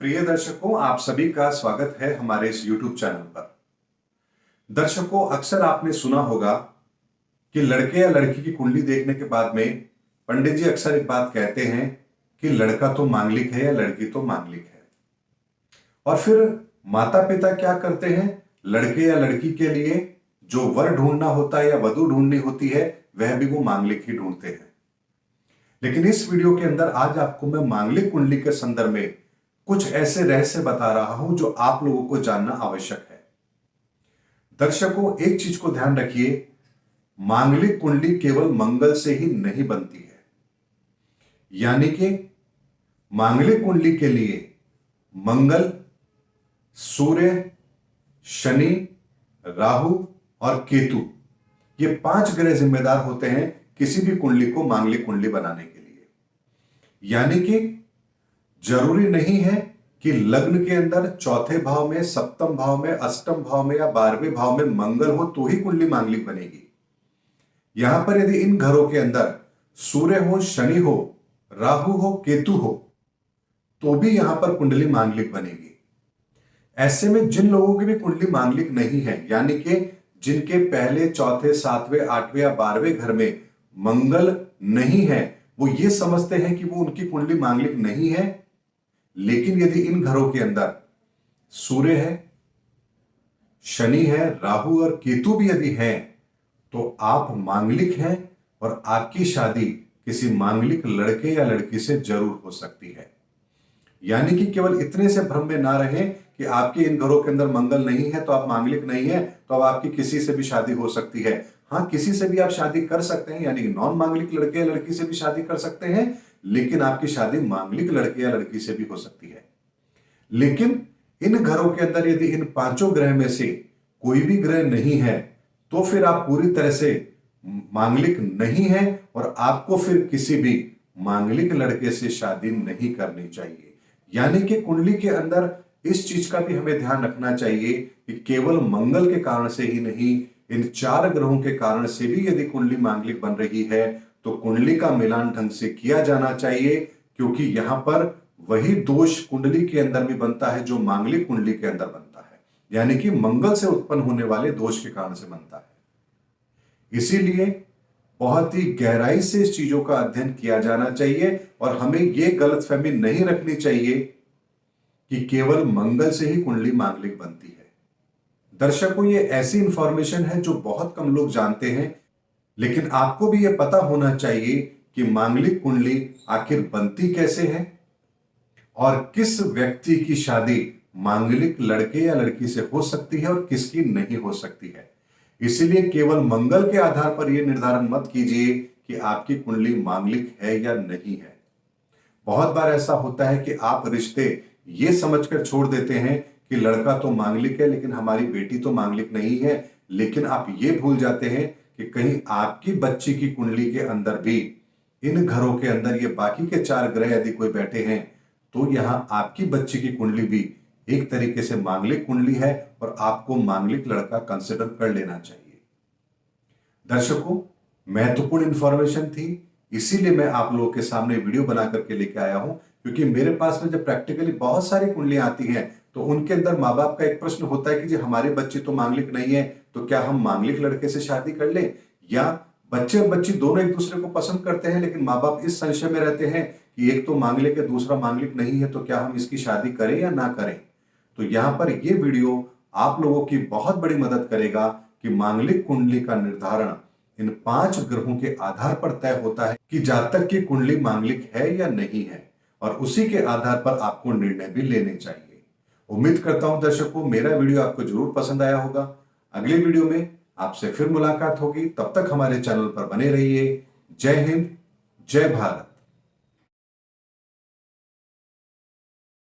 प्रिय दर्शकों, आप सभी का स्वागत है हमारे इस YouTube चैनल पर। दर्शकों, अक्सर आपने सुना होगा कि लड़के या लड़की की कुंडली देखने के बाद में पंडित जी अक्सर एक बात कहते हैं कि लड़का तो मांगलिक है या लड़की तो मांगलिक है। और फिर माता पिता क्या करते हैं, लड़के या लड़की के लिए जो वर ढूंढना होता है या वधू ढूंढनी होती है वह भी वो मांगलिक ही ढूंढते हैं। लेकिन इस वीडियो के अंदर आज आपको मैं मांगलिक कुंडली के संदर्भ में कुछ ऐसे रहस्य बता रहा हूं जो आप लोगों को जानना आवश्यक है। दर्शकों, एक चीज को ध्यान रखिए, मांगलिक कुंडली केवल मंगल से ही नहीं बनती है। यानी कि मांगलिक कुंडली के लिए मंगल, सूर्य, शनि, राहु और केतु ये 5 ग्रह जिम्मेदार होते हैं किसी भी कुंडली को मांगलिक कुंडली बनाने के लिए। यानी कि जरूरी नहीं है कि लग्न के अंदर चौथे भाव में, सप्तम भाव में, अष्टम भाव में या 12वें भाव में मंगल हो तो ही कुंडली मांगलिक बनेगी। यहां पर यदि इन घरों के अंदर सूर्य हो, शनि हो, राहु हो, केतु हो तो भी यहां पर कुंडली मांगलिक बनेगी। ऐसे में जिन लोगों की भी कुंडली मांगलिक नहीं है, यानी कि जिनके पहले, चौथे, 7वें, 8वें या 12वें घर में मंगल नहीं है, वो ये समझते हैं कि वो उनकी कुंडली मांगलिक नहीं है। लेकिन यदि इन घरों के अंदर सूर्य है, शनि है, राहु और केतु भी यदि है तो आप मांगलिक हैं और आपकी शादी किसी मांगलिक लड़के या लड़की से जरूर हो सकती है। यानी कि केवल इतने से भ्रम में ना रहें कि आपके इन घरों के अंदर मंगल नहीं है तो आप मांगलिक नहीं है, तो अब आपकी किसी से भी शादी हो सकती है। हां, किसी से भी आप शादी कर सकते हैं, यानी कि नॉन मांगलिक लड़के या लड़की से भी शादी कर सकते हैं, लेकिन आपकी शादी मांगलिक लड़के या लड़की से भी हो सकती है। लेकिन इन घरों के अंदर यदि इन 5 ग्रह में से कोई भी ग्रह नहीं है तो फिर आप पूरी तरह से मांगलिक नहीं है और आपको फिर किसी भी मांगलिक लड़के से शादी नहीं करनी चाहिए। यानी कि कुंडली के अंदर इस चीज का भी हमें ध्यान रखना चाहिए कि केवल मंगल के कारण से ही नहीं, इन 4 ग्रहों के कारण से भी यदि कुंडली मांगलिक बन रही है तो कुंडली का मिलान ढंग से किया जाना चाहिए, क्योंकि यहां पर वही दोष कुंडली के अंदर भी बनता है जो मांगलिक कुंडली के अंदर बनता है, यानी कि मंगल से उत्पन्न होने वाले दोष के कारण से बनता है। इसीलिए बहुत ही गहराई से इस चीजों का अध्ययन किया जाना चाहिए और हमें यह गलतफहमी नहीं रखनी चाहिए कि केवल मंगल से ही कुंडली मांगलिक बनती है। दर्शकों, ये ऐसी इंफॉर्मेशन है जो बहुत कम लोग जानते हैं, लेकिन आपको भी यह पता होना चाहिए कि मांगलिक कुंडली आखिर बनती कैसे है और किस व्यक्ति की शादी मांगलिक लड़के या लड़की से हो सकती है और किसकी नहीं हो सकती है। इसलिए केवल मंगल के आधार पर यह निर्धारण मत कीजिए कि आपकी कुंडली मांगलिक है या नहीं है। बहुत बार ऐसा होता है कि आप रिश्ते ये समझकर छोड़ देते हैं कि लड़का तो मांगलिक है लेकिन हमारी बेटी तो मांगलिक नहीं है, लेकिन आप ये भूल जाते हैं कि कहीं आपकी बच्ची की कुंडली के अंदर भी इन घरों के अंदर ये बाकी के 4 ग्रह यदि कोई बैठे हैं तो यहां आपकी बच्ची की कुंडली भी एक तरीके से मांगलिक कुंडली है और आपको मांगलिक लड़का कंसिडर कर लेना चाहिए। दर्शकों, महत्वपूर्ण इंफॉर्मेशन थी, इसीलिए मैं आप लोगों के सामने वीडियो बना करके लेके आया हूं, क्योंकि मेरे पास में जब प्रैक्टिकली बहुत सारी कुंडलियां आती हैं तो उनके अंदर माँ बाप का एक प्रश्न होता है कि जी हमारे बच्चे तो मांगलिक नहीं है, तो क्या हम मांगलिक लड़के से शादी कर लें? या बच्चे और बच्ची दोनों एक दूसरे को पसंद करते हैं लेकिन माँ बाप इस संशय में रहते हैं कि एक तो मांगलिक है, दूसरा मांगलिक नहीं है, तो क्या हम इसकी शादी करें या ना करें? तो यहां पर यह वीडियो आप लोगों की बहुत बड़ी मदद करेगा कि मांगलिक कुंडली का निर्धारण इन 5 ग्रहों के आधार पर तय होता है कि जातक की कुंडली मांगलिक है या नहीं है, और उसी के आधार पर आपको निर्णय भी लेने चाहिए। उम्मीद करता हूं दर्शकों, मेरा वीडियो आपको जरूर पसंद आया होगा। अगले वीडियो में आपसे फिर मुलाकात होगी, तब तक हमारे चैनल पर बने रहिए। जय हिंद, जय भारत।